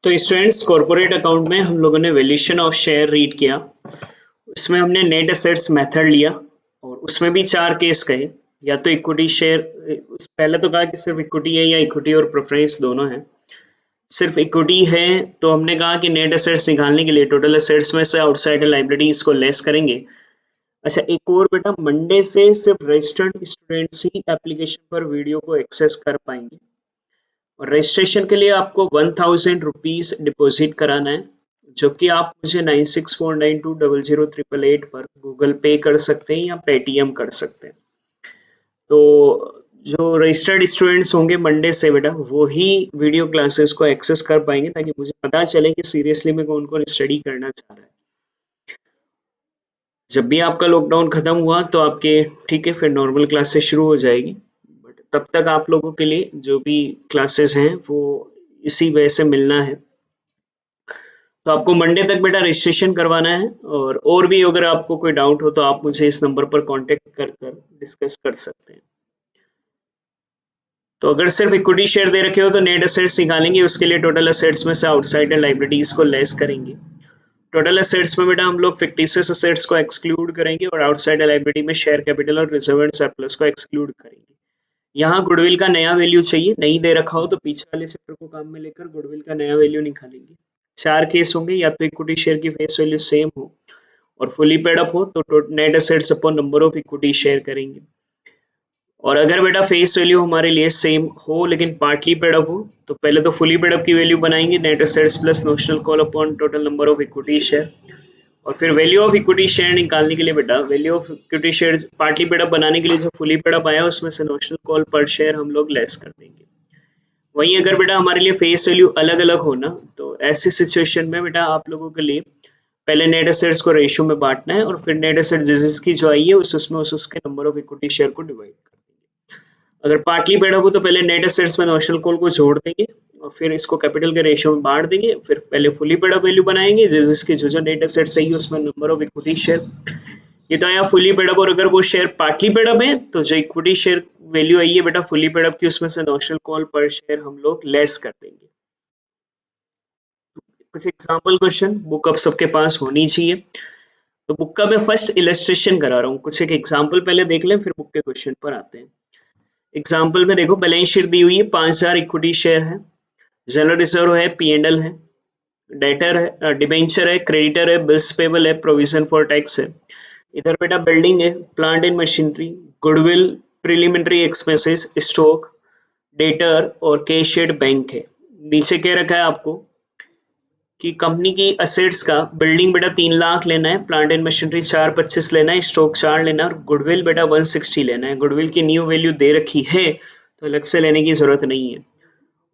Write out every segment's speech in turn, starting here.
तो students, corporate account में हम लोगों ने वैल्यूएशन ऑफ शेयर रीड किया। उसमें हमने नेट एसेट्स मेथड लिया और उसमें भी चार केस कहे। या तो इक्विटी शेयर, पहले तो कहा कि सिर्फ इक्विटी है या इक्विटी और प्रेफरेंस दोनों है। सिर्फ इक्विटी है तो हमने कहा कि नेट एसेट्स निकालने के लिए टोटल एसेट्स में से आउटसाइड लाइबिलिटीज को लेस करेंगे। अच्छा, एक और बेटा, मंडे से सिर्फ रजिस्टर्ड स्टूडेंट्स ही एप्लीकेशन पर वीडियो को एक्सेस कर पाएंगे और रजिस्ट्रेशन के लिए आपको 1000 रुपीज डिपॉजिट कराना है, जो कि आप मुझे 9649200888 पर गूगल पे कर सकते हैं या पेटीएम कर सकते हैं। तो जो रजिस्टर्ड स्टूडेंट्स होंगे मंडे से बेटा, वो ही वीडियो क्लासेस को एक्सेस कर पाएंगे, ताकि मुझे पता चले कि सीरियसली में कौन कौन स्टडी करना चाह रहा है। जब भी आपका लॉकडाउन खत्म हुआ तो आपके, ठीक है, फिर नॉर्मल क्लासेस शुरू हो जाएगी। बट तब तक आप लोगों के लिए जो भी क्लासेस हैं वो इसी वजह से मिलना है। तो आपको मंडे तक बेटा रजिस्ट्रेशन करवाना है। और भी अगर आपको कोई डाउट हो तो आप मुझे इस नंबर पर कांटेक्ट कर कर डिस्कस कर सकते हैं। तो अगर सिर्फ इक्विटी शेयर दे रखे हो तो नेट एसेट्स निकालेंगे, उसके लिए टोटल एसेट्स में से आउटसाइड लाइबिलिटीज को लेस करेंगे। टोटल एसेट्स में बेटा हम लोग फिक्टिशियस एसेट्स को एक्सक्लूड करेंगे और आउटसाइड लाइबिलिटी में शेयर कैपिटल और रिजर्व एंड सरप्लस को एक्सक्लूड करेंगे। यहाँ गुडविल का नया वैल्यू चाहिए, नहीं दे रखा हो तो पीछे वाले चैप्टर को काम में लेकर गुडविल का नया वैल्यू निकालेंगे। चार केस होंगे, या तो इक्विटी शेयर की फेस वैल्यू सेम हो और फुली पेड अप हो तो net assets upon number of equity share करेंगे। और अगर बेटा फेस वैल्यू हमारे लिए सेम हो लेकिन पार्टली पेड अप हो, तो पहले तो फुली पेड अप की वैल्यू बनाएंगे, net assets plus notional call upon total number of equity share. और फिर वैल्यू ऑफ इक्विटी शेयर निकालने के लिए बेटा, value of equity share partly paid up बनाने के लिए जो फुली पेड अप आया उसमें से नोशनल कॉल पर शेयर हम लोग लेस कर देंगे। वहीं अगर बेटा हमारे लिए फेस वैल्यू अलग अलग हो ना, तो ऐसी सिचुएशन में बेटा आप लोगों के लिए पहले नेट एसेट्स को रेशियो में बांटना है और फिर नेट एसेट जिसकी जो आई है उसमें उसके नंबर ऑफ इक्विटी शेयर को डिवाइड कर देंगे। अगर पार्टली पेड अप हो तो पहले नेट एसेट्स में नोशनल कॉल को जोड़ देंगे और फिर इसको कैपिटल के रेशियो में बांट देंगे। फिर पहले फुली पेड अप वैल्यू बनाएंगे, जिसकी जो जो नेट एसेट सही है उसमें नंबर ऑफ इक्विटी शेयर। ये तो आया फुली पेड अप। और अगर वो शेयर पार्टली पेड अप है तो जो इक्विटी शेयर वैल्यू आई है बेटा फुली पेड अप की, उसमें से नोशनल कॉल पर शेयर हम लोग लेस कर देंगे। कुछ एग्जांपल क्वेश्चन बुक अब सबके पास होनी चाहिए। तो बुक का मैं फर्स्ट इलस्ट्रेशन करा रहा हूँ, कुछ एक एग्जांपल पहले देख लें फिर बुक के क्वेश्चन पर आते हैं। एग्जांपल में देखो, बैलेंस शीट दी हुई है, 5000 इक्विटी शेयर है, जनरल रिजर्व है, पी एंड एल है, डेटर है, डिबेंचर है, क्रेडिटर है, बिल्स पेबल है, प्रोविजन फॉर टैक्स है। इधर बेटा बिल्डिंग है, plant and machinery, goodwill, preliminary expenses, stock, debtor और कैश बैंक है। नीचे क्या रखा है आपको कि कंपनी की असेट्स का, बिल्डिंग बेटा 3 लाख लेना है, प्लांट एंड मशीनरी 425 लेना है, स्टॉक 4 लेना है और गुडविल बेटा 160 लेना है। गुडविल की न्यू वैल्यू दे रखी है तो अलग से लेने की जरूरत नहीं है।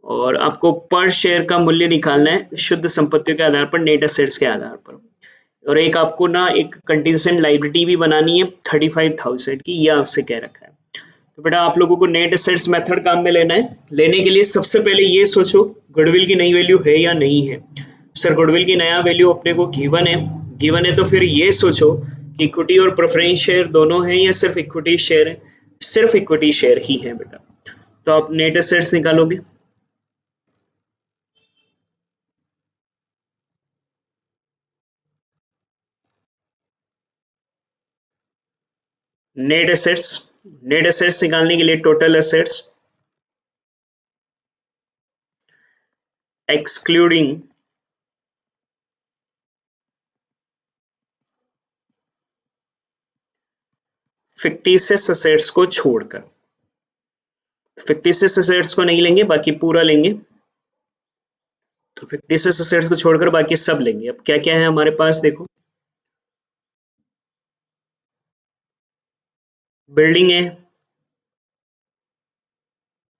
और आपको पर शेयर का मूल्य निकालना है शुद्ध संपत्तियों के आधार पर, नेट एसेट्स के आधार पर। और एक आपको ना एक कंटीजेंट लाइबिलिटी भी बनानी है 35,000 की, ये आपसे कह रखा है। तो बेटा आप लोगों को नेट एसेट्स मेथड काम में लेना है। लेने के लिए सबसे पहले ये सोचो गुडविल की नई वैल्यू है या नहीं है। सर गुडविल की नया वैल्यू अपने को गिवन है, गिवन है तो फिर ये सोचो कि इक्विटी और प्रेफरेंस शेयर दोनों हैं या सिर्फ इक्विटी शेयर है। सिर्फ इक्विटी शेयर ही है बेटा। तो आप नेट एसेट्स निकालोगे। नेट एसेट्स, नेट एसेट्स निकालने के लिए total assets excluding fictitious assets को छोड़कर, फिक्टिशियस एसेट्स को नहीं लेंगे, बाकी पूरा लेंगे। तो फिक्टिशियस एसेट्स को छोड़कर बाकी सब लेंगे। अब क्या क्या है हमारे पास देखो, बिल्डिंग है,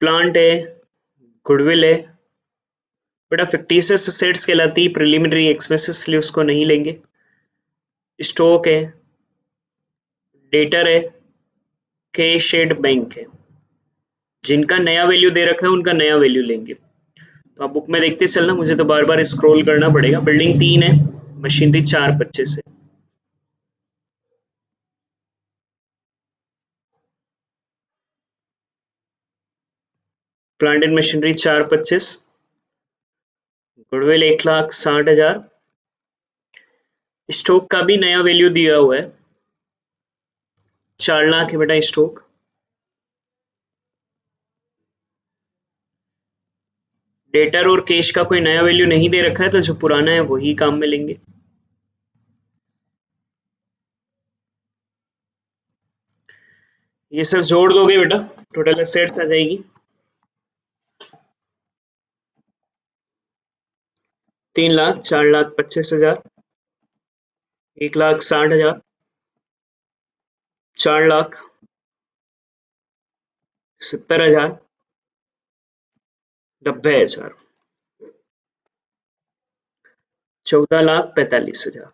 प्लांट है, गुडविल है। बेटा फिक्टिशियस एसेट्स कहलाती है प्रिलिमिनरी एक्सपेंसेस, इसलिए उसको नहीं लेंगे। स्टॉक है, डेटर है, कैश एड बैंक है। जिनका नया वैल्यू दे रखा है उनका नया वैल्यू लेंगे। तो आप बुक में देखते चलना, मुझे तो बार बार स्क्रॉल करना पड़ेगा। बिल्डिंग 3 है, मशीनरी 425 है, plant and machinery 425, goodwill 1,60,000। Stock का भी नया वैल्यू दिया हुआ है, 4 लाख है बेटा स्टॉक। डेटर और कैश का कोई नया वैल्यू नहीं दे रखा है, तो जो पुराना है वही काम में लेंगे। ये सब जोड़ दोगे बेटा, टोटल एसेट्स आ जाएगी 3,00,000, 4,25,000, 1,60,000, 4,70,000, 90,000, 14,45,000।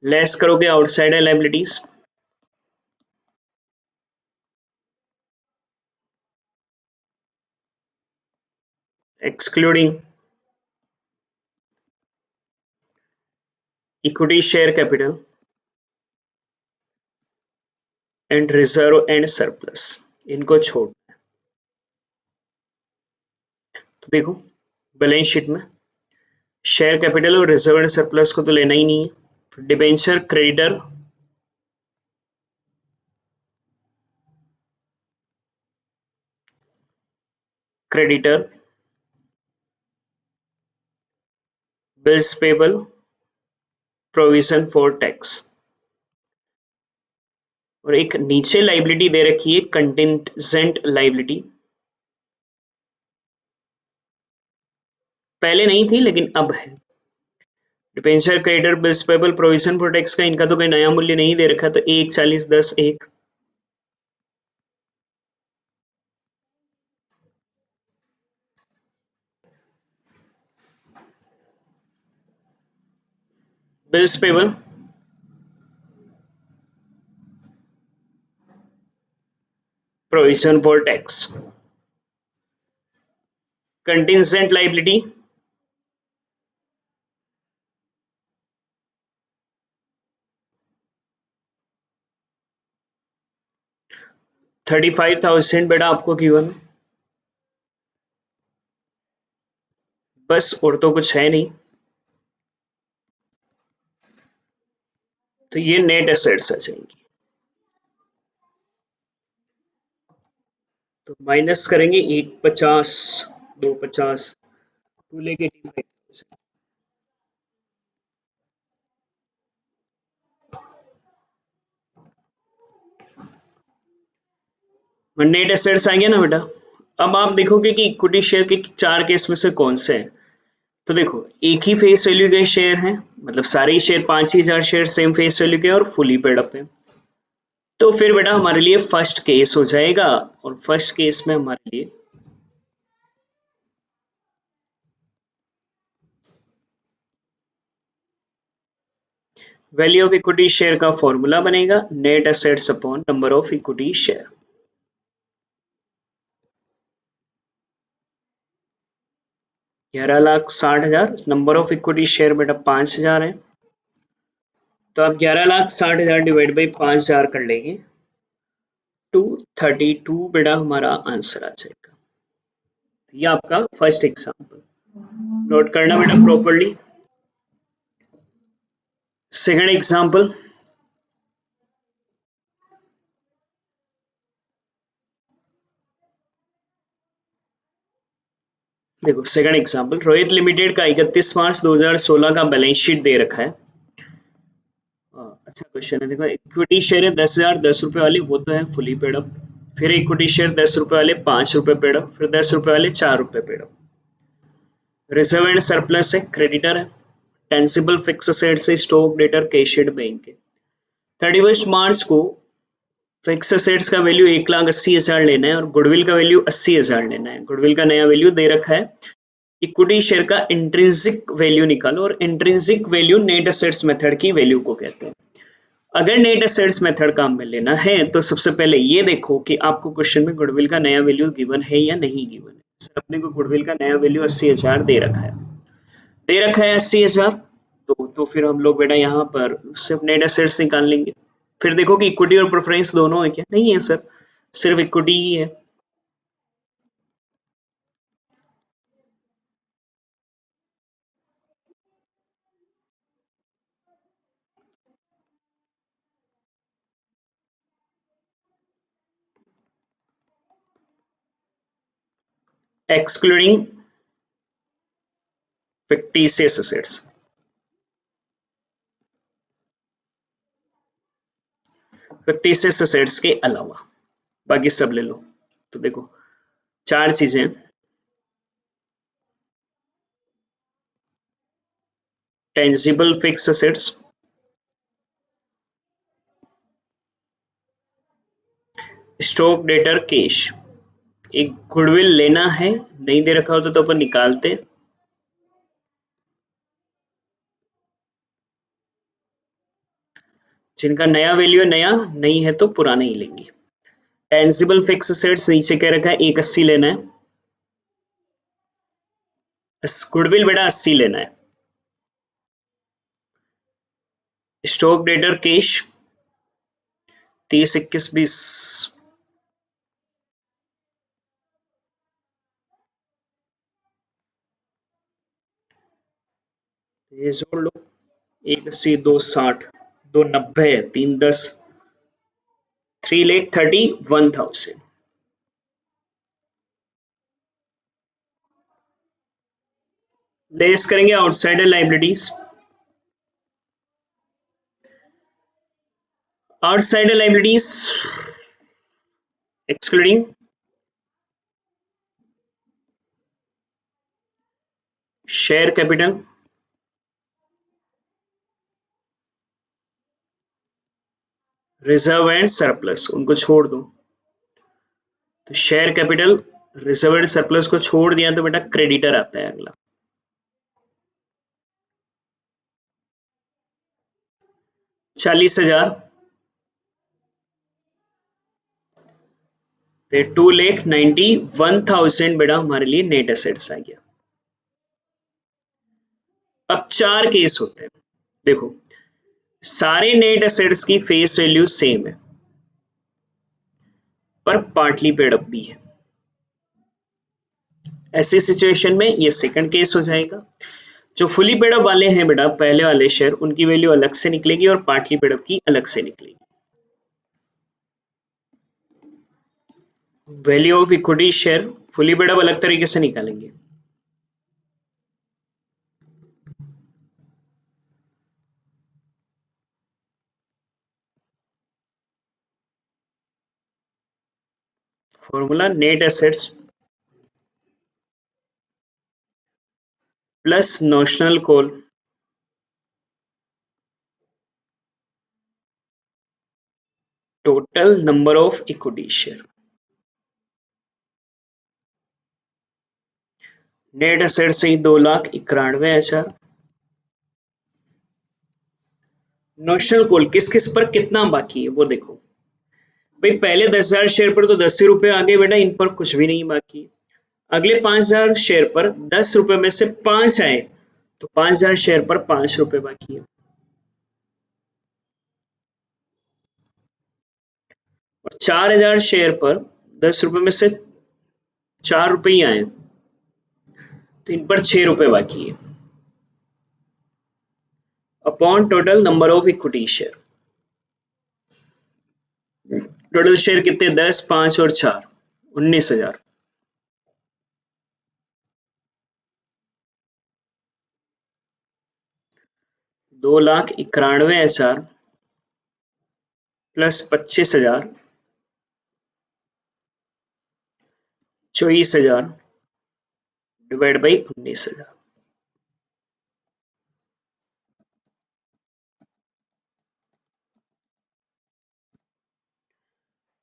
लेस करोगे outsider liabilities, excluding equity share capital and reserve and surplus, इनको छोड़। तो देखो बैलेंस शीट में शेयर कैपिटल और रिजर्व एंड सरप्लस को तो लेना ही नहीं है। Debenture creditor, creditor, bills payable, provision for tax, और एक नीचे लाइबिलिटी दे रखी है कंटिजेंट लाइबिलिटी। पहले नहीं थी लेकिन अब है। Debenture creditor, bills payable, provision for tax का इनका तो कोई नया मूल्य नहीं दे रखा, तो 1, 40, 10, 1। Bills payable, provision for tax, contingent liability, $35,000 बेटा आपको गिवन, बस और तो कुछ है नहीं। तो ये नेट एसेट्स आ जाएंगी। तो माइनस करेंगे 150, 250, टू लेके 85,000। नेट एसेट्स आएंगे ना बेटा। अब आप देखोगे कि इक्विटी शेयर के 4 केस में से कौन से हैं। तो देखो एक ही फेस वैल्यू के शेयर हैं, मतलब सारे ही share 5,000 share same face value के और फुली पेड अप है। तो फिर बेटा हमारे लिए फर्स्ट केस हो जाएगा, और फर्स्ट केस में हमारे लिए वैल्यू ऑफ इक्विटी शेयर का फॉर्मूला बनेगा net assets upon number of equity share. 11,60,000, number of equity share बेटा 5,000 है। तो आप 11,60,000 डिवाइड बाई 5,000 कर लेंगे, 232 बेटा हमारा आंसर आ जाएगा। ये आपका फर्स्ट एग्जाम्पल, नोट करना बेटा प्रॉपरली। सेकंड एग्जाम्पल, देखो सेकंड एग्जाम्पल, रोहित लिमिटेड का 31 मार्च 2016 का बैलेंस शीट दे रखा है। अच्छा क्वेश्चन है, देखो इक्विटी शेयर है 10,000, 10 रुपए वाली, वो तो है फुली पेड अप। फिर इक्विटी शेयर 10 रुपए वाले 5 रुपए पेड अप, फिर 10 रुपए वाले 4 रुपए paid up. Reserve and surplus है, क्रेडिटर है। टेंसिबल फिक्स असेट्स है, stock, debtor, cash and bank है। 31 मार्च को फिक्स असेट्स का वैल्यू 1,80,000 लेना है, और गुडविल का वैल्यू 80,000 लेना है। गुडविल का नया वैल्यू दे रखा है। इक्विटी शेयर का इंट्रिंसिक वैल्यू निकालो, और intrinsic value net assets method की वैल्यू को कहते हैं। अगर नेट एसेट्स मेथड काम में लेना है तो सबसे पहले ये देखो कि आपको क्वेश्चन में गुडविल का नया वैल्यू गिवन है या नहीं गिवन है। सर अपने को गुडविल का नया वैल्यू 80,000 दे रखा है, 80,000। तो फिर हम लोग बेटा यहाँ पर सिर्फ नेट एसेट्स निकाल लेंगे। फिर देखो कि इक्विटी और प्रेफरेंस दोनों है क्या, नहीं है सर, सिर्फ इक्विटी ही है। excluding fictitious assets। fictitious assets के अलावा बाकी सब ले लो। तो देखो चार चीजें, tangible fixed assets, stock debtor cash. एक गुडविल लेना है, नहीं दे रखा होता तो अपन निकालते, जिनका नया वैल्यू है नया, नहीं है तो पुराना ही लेंगे। टेंजिबल फिक्स असेट्स नीचे कह रखा है 180 लेना है, गुडविल बेटा 80 लेना है। स्टॉक डेटर कैश 30 21 20, ये जोड़ लो, 180 260 290 310 3,31,000। लेस करेंगे outsider liabilities, outsider liabilities excluding share capital, reserve and surplus, उनको छोड़ दो। तो share capital, reserve and surplus को छोड़ दिया तो बेटा क्रेडिटर आता है अगला, 40,000। 2,91,000 बेटा हमारे लिए नेट एसेट्स आ गया। अब चार केस होते हैं, देखो सारे नेट एसेट्स की फेस वैल्यू सेम है पर पार्टली पेड अप भी है। ऐसी सिचुएशन में ये सेकंड केस हो जाएगा। जो फुली पेड अप वाले हैं बेटा पहले वाले शेयर, उनकी वैल्यू अलग से निकलेगी और पार्टली पेड अप की अलग से निकलेगी। Value of equity share fully paid up अलग तरीके से निकालेंगे। Formula net assets plus notional call total number of equity share. Net asset से 2,91,000। नोशनल कॉल किस किस पर कितना बाकी है वो देखो भाई, पहले 10,000 शेयर पर तो 10 ही रुपए आ गए बेटा, इन पर कुछ भी नहीं बाकी। अगले 5,000 शेयर पर 10 रुपए में से 5 आए तो 5,000 शेयर पर 5 रुपए बाकी है। और 4,000 शेयर पर 10 रुपए में से 4 रुपए ही आए तो इन पर 6 रुपए बाकी है। Upon total number of equity share, total share कितने 10 5 और 4 19,000। 2,91,000 plus 25,000 24,000 divide by 19,000।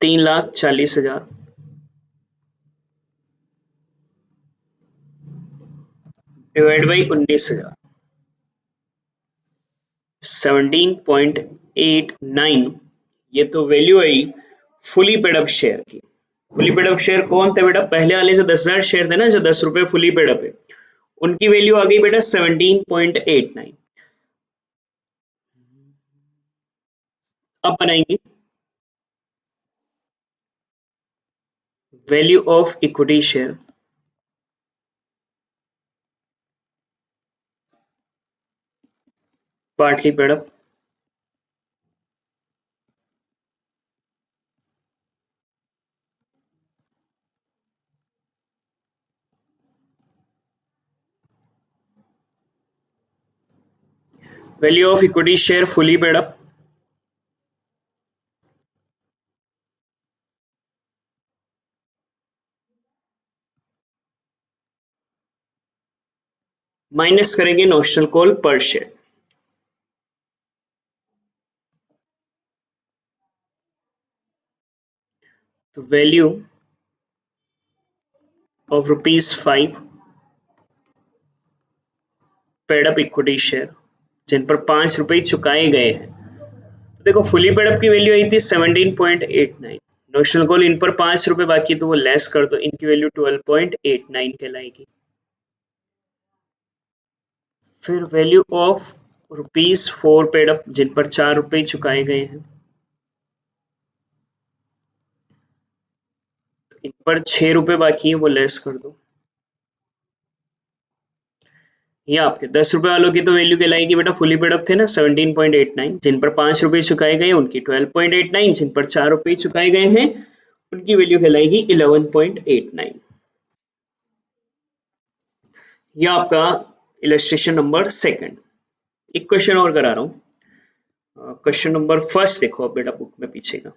3,40,000 divide by 19,000, 17.89। ये तो value I fully paid up share की। फुली पेड अप शेयर कौन थे बेटा, पहले वाले जो 10,000 शेयर थे ना, जो 10 रुपए फुली पेड अप है, उनकी वैल्यू आ गई बेटा 17.89। अब बनाएंगे value of equity share partly paid up value of equity share fully paid up, minus करेंगे नोशनल कॉल पर शेयर। तो value of ₹5 paid up equity share जिन पर ₹5 चुकाए गए हैं। तो देखो फुली पेड अप की वैल्यू आई थी 17.89, नोशनल कॉल इन पर ₹5 बाकी तो वो लेस कर दो, इनकी वैल्यू 12.89 कहलाएगी। फिर वैल्यू ऑफ ₹4 पेड अप जिन पर ₹4 चुकाए गए हैं, तो इन पर ₹6 बाकी है वो लेस कर दो। ये आपके ₹10 वालों की तो वैल्यू कहलाएगी बेटा फुली पेड अप थे ना 17.89, जिन पर ₹5 चुकाए गए उनकी 12.89, जिन पर ₹4 चुकाए गए हैं उनकी वैल्यू कहलाएगी 11.89। ये आपका इलस्ट्रेशन नंबर सेकंड। एक क्वेश्चन और करा रहा हूँ, क्वेश्चन नंबर फर्स्ट देखो अब बेटा बुक में पीछे का।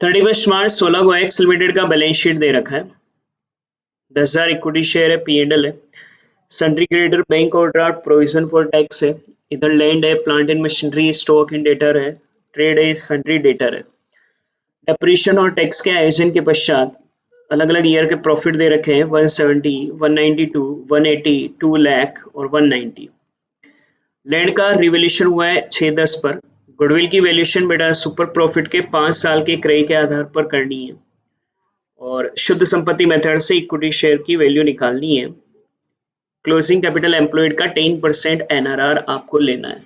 थर्टी फर्स्ट मार्च 16 को एक्स लिमिटेड का बैलेंस शीट दे रखा है, 10,000 इक्विटी शेयर है, P&L है, sundry creditor bank overdraft provision for tax है, इधर लैंड है, plant and machinery, stock and debtor है, ट्रेड है, सन्ड्री डेटर है। डेप्रीशिएशन और टैक्स के आयोजन के पश्चात अलग अलग ईयर के प्रॉफिट दे रखे हैं 170, 192, 180, 2 लाख और 190। लैंड का रिवैल्यूएशन हुआ है 6/10 पर। गुडविल की वैल्यूएशन बेटा सुपर प्रॉफिट के 5 साल के क्रय के आधार पर करनी है और शुद्ध संपत्ति मेथड से इक्विटी शेयर की वैल्यू निकालनी है। क्लोजिंग कैपिटल एम्प्लॉयड का 10% NRR आपको लेना है।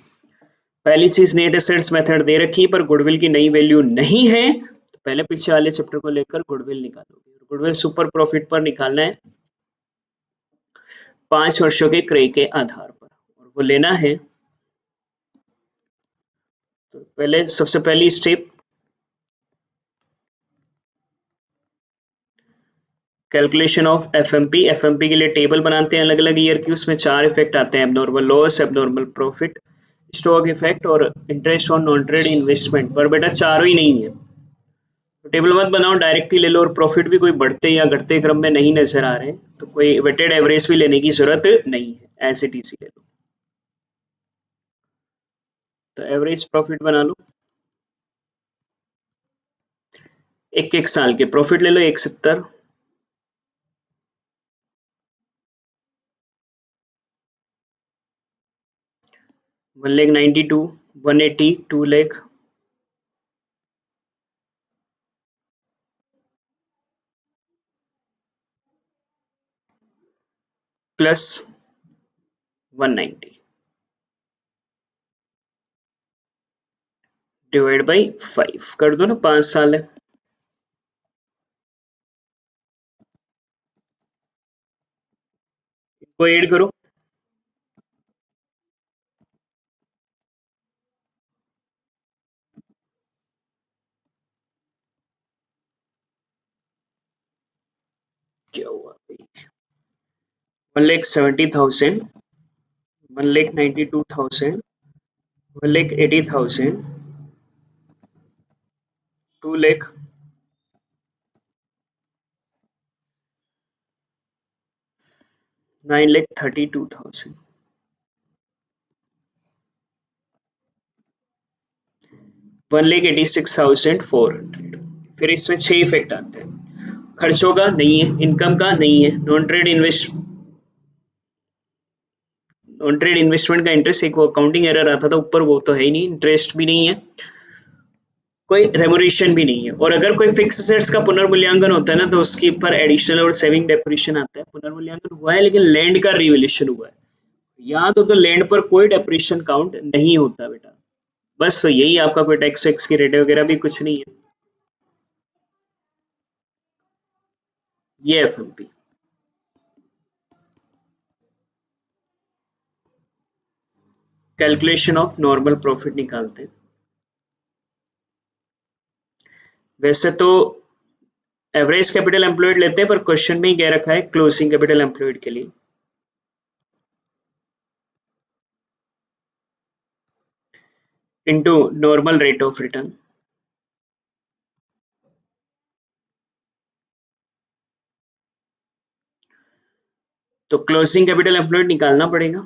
पहली चीज नेट एसेट्स मेथड दे रखी पर गुडविल की नई वैल्यू नहीं है, तो पहले पीछे वाले चैप्टर को लेकर गुडविल निकालोगे। गुडविल सुपर प्रॉफिट पर निकालना है 5 वर्षों के क्रय के आधार पर और वो लेना है। तो पहले सबसे पहली step calculation of FMP. FMP के लिए टेबल बनाते हैं अलग अलग ईयर की, उसमें 4 इफेक्ट आते हैं, abnormal loss, abnormal profit, stock effect और interest on non trade investment. पर बेटा चारों ही नहीं है तो टेबल मत बनाओ, डायरेक्ट ही ले लो। और प्रॉफिट भी कोई बढ़ते या घटते क्रम में नहीं नजर आ रहे तो कोई वेटेड एवरेज भी लेने की जरूरत नहीं है, ऐसे टीसी ले लो। तो एवरेज प्रॉफिट बना लो, एक एक साल के प्रॉफिट ले लो, 170, 1,92, 180, 2 लाख, प्लस 190 डिवाइड बाई 5 कर दो ना, 5 साल है। को ऐड करो, क्या हुआ, 1,70,000, 1,92,000, 1,80,000, 2 लाख, 9,32,000, 1,86,400। फिर इसमें 6 इफेक्ट आते हैं, खर्चों का नहीं है, इनकम का नहीं है, नॉन ट्रेड इन्वेस्टमेंट का इंटरेस्ट, एक वो अकाउंटिंग एरर आता था ऊपर, वो तो है ही नहीं, इंटरेस्ट भी नहीं है, कोई रेमोरेशन भी नहीं है। और अगर कोई फिक्स एसेट्स का पुनर्मूल्यांकन होता है ना तो उसके ऊपर एडिशनल और सेविंग डेप्रिसिएशन आता है। पुनर्मूल्यांकन हुआ है लेकिन लैंड का रिवैल्यूएशन हुआ है, याद हो तो लैंड पर कोई डेप्रिसिएशन काउंट नहीं होता बेटा। बस तो यही आपका, कोई टैक्स वैक्स की रेट वगैरह भी कुछ नहीं है। ये FMP. Calculation of normal profit निकालते हैं। वैसे तो एवरेज कैपिटल एम्प्लॉयड लेते हैं, पर क्वेश्चन में ही कह रखा है क्लोजिंग कैपिटल एम्प्लॉयड के लिए। Into normal rate of return. तो क्लोजिंग कैपिटल एम्प्लॉयड निकालना पड़ेगा।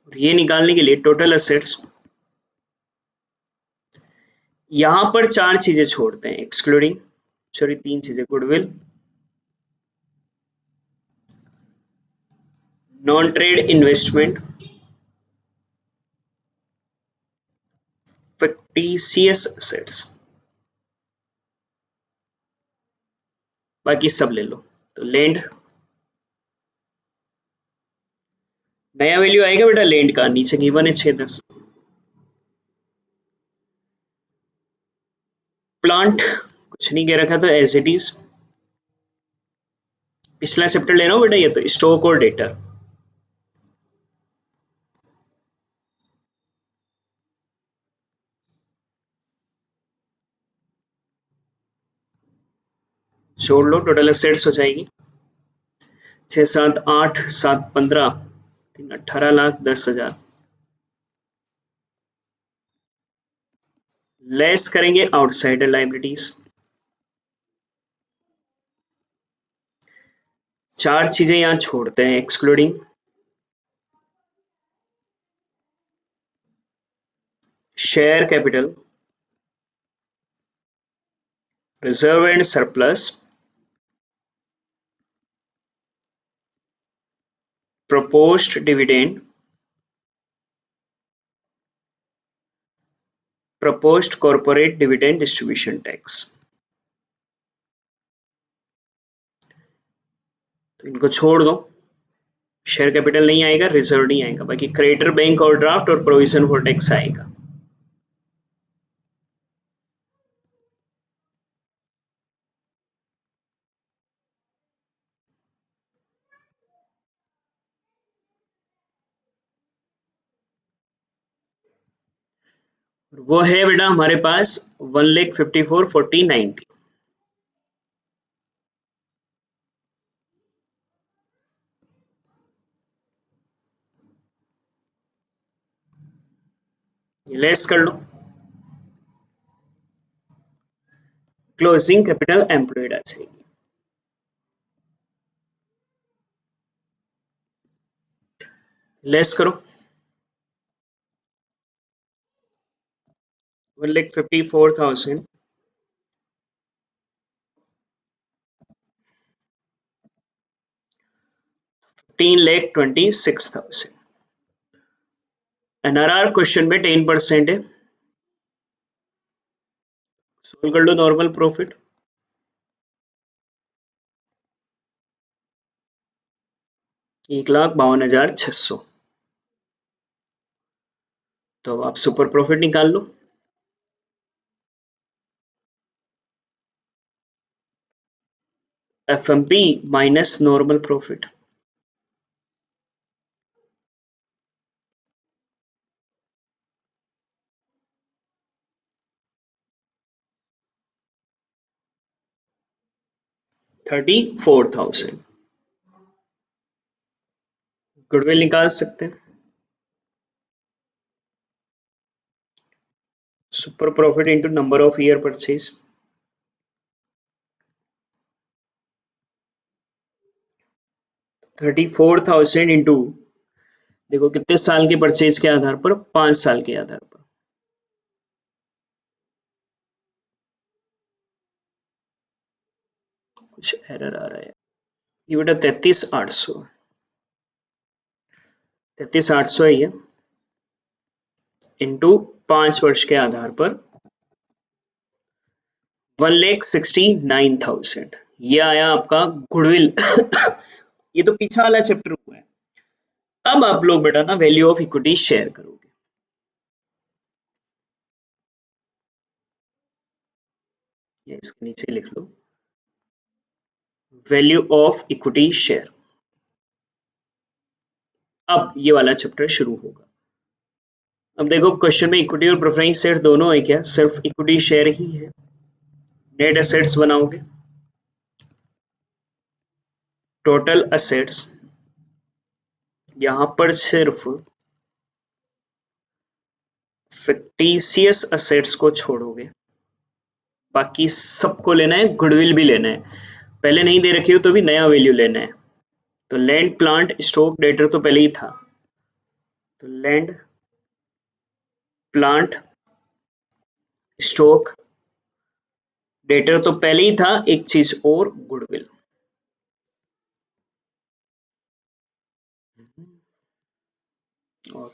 और ये निकालने के लिए टोटल एसेट्स, यहां पर चार चीजें छोड़ते हैं एक्सक्लूडिंग, सॉरी तीन चीजें, goodwill, non trade investment, fictitious assets, बाकी सब ले लो। तो लैंड, नया वैल्यू आएगा बेटा लैंड का, नीचे गिवन है 610। प्लांट कुछ नहीं कह रखा तो एज इट इज, पिछला चैप्टर ले रहा हूँ बेटा, ये तो स्टॉक और डेटा। जोड़ लो, टोटल एसेट्स हो जाएगी 6 7 8 7 15 3 18,10,000, लेस करेंगे आउटसाइडर लाइबिलिटीज। चार चीजें यहां छोड़ते हैं excluding, share capital, reserve and surplus, proposed dividend, proposed corporate dividend distribution tax। तो इनको छोड़ दो, शेयर कैपिटल नहीं आएगा, रिजर्व नहीं आएगा, बाकी क्रेडिटर बैंक और ड्राफ्ट और प्रोविजन फॉर टैक्स आएगा। वो है बेटा हमारे पास 1,54,40,90। लेस कर लो, क्लोजिंग कैपिटल एम्प्लॉयड आ जाएगी। लेस करो, 1,54,000 15,26,000। एनआरआर क्वेश्चन में 10% है, सोल्व कर लो नॉर्मल प्रॉफिट। 1,52,600। तो अब आप सुपर प्रॉफिट निकाल लो, FMP minus normal profit, $34,000। Goodwill निकाल सकते हैं, super profit into number of year purchase, 34,000 into, देखो कितने साल के परचेज के आधार पर, 5 साल के आधार पर, कुछ एरर आ रहा है, ये बेटा 33,800, 33,800 है ये, इंटू 5 वर्ष के आधार पर 1,69,000, ये आया आपका गुडविल। ये तो पीछा वाला चैप्टर हुआ है। अब आप लोग बेटा ना वैल्यू ऑफ इक्विटी शेयर करोगे, ये इसके नीचे लिख लो, वैल्यू ऑफ इक्विटी शेयर। अब ये वाला चैप्टर शुरू होगा। अब देखो क्वेश्चन में इक्विटी और प्रेफरेंस शेयर दोनों है क्या? सिर्फ इक्विटी शेयर ही है। नेट एसेट्स बनाओगे, टोटल एसेट्स, यहां पर सिर्फ फिक्टिशियस एसेट्स को छोड़ोगे, बाकी सबको लेना है, गुडविल भी लेना है। पहले नहीं दे रखी हो तो भी नया वैल्यू लेना है। तो लैंड प्लांट स्टॉक डेटर तो पहले ही था, तो लैंड प्लांट स्टॉक डेटर तो पहले ही था, एक चीज और, गुडविल। और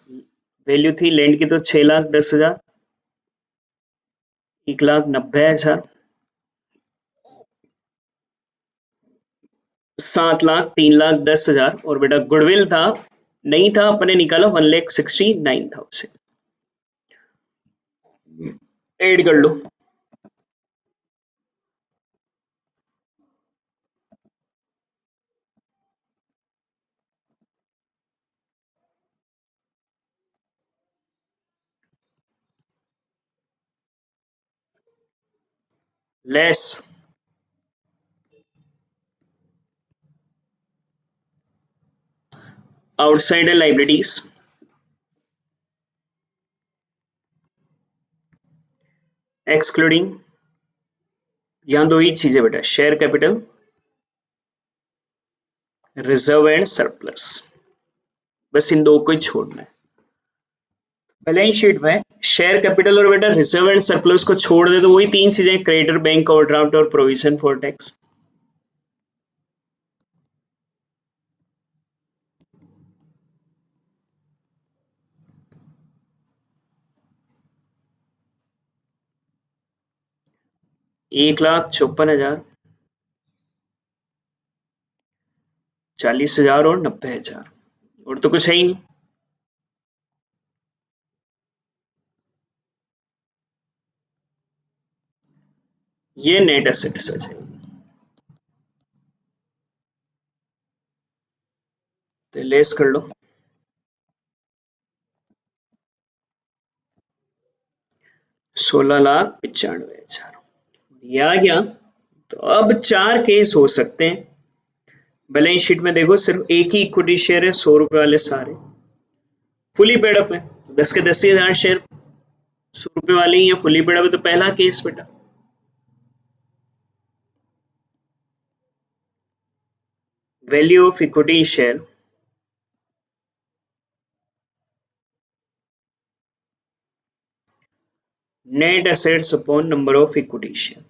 वैल्यू थी लैंड की तो 6,10,000, 1,90,000, 7,00,000, 3,10,000, और बेटा गुडविल था, नहीं था, अपने निकाला 1,69,000। ऐड कर लो। लेस आउटसाइडर लाइबिलिटीज, एक्सक्लूडिंग, यहां दो ही चीजें बेटा, share capital, reserve and surplus, बस इन दो को ही छोड़ना है। बैलेंस शीट में शेयर कैपिटल और बेटा रिजर्व एंड सरप्लस को छोड़ दे तो वही तीन चीजें, क्रेडिटर, बैंक ओवरड्राफ्ट और प्रोविजन फॉर टैक्स। एक लाख 54,000, 40,000 और 90,000, और तो कुछ है ही नहीं। ये नेट एसेट्स आ जाएगी। तो लेस कर लो, 16,95,000, ये आ गया। तो अब चार केस हो सकते हैं। बैलेंस शीट में देखो सिर्फ एक ही इक्विटी शेयर है, 100 रुपए वाले सारे फुली पेड अप है, 10 के 10,000 शेयर 100 रुपए वाले ही है, फुली पेड अप है, तो पहला केस बेटा। Value of equity share net assets upon number of equity share.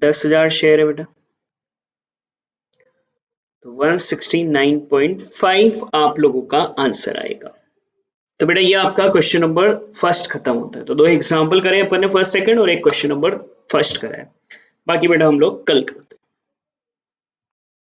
10,000 share है बेटा, तो 169.5 आप लोगों का आंसर आएगा। तो बेटा ये आपका क्वेश्चन नंबर फर्स्ट खत्म होता है। तो दो एग्जाम्पल करें अपन ने, फर्स्ट सेकंड, और एक क्वेश्चन नंबर फर्स्ट करा है, बाकी बेटा हम लोग कल करते हैं।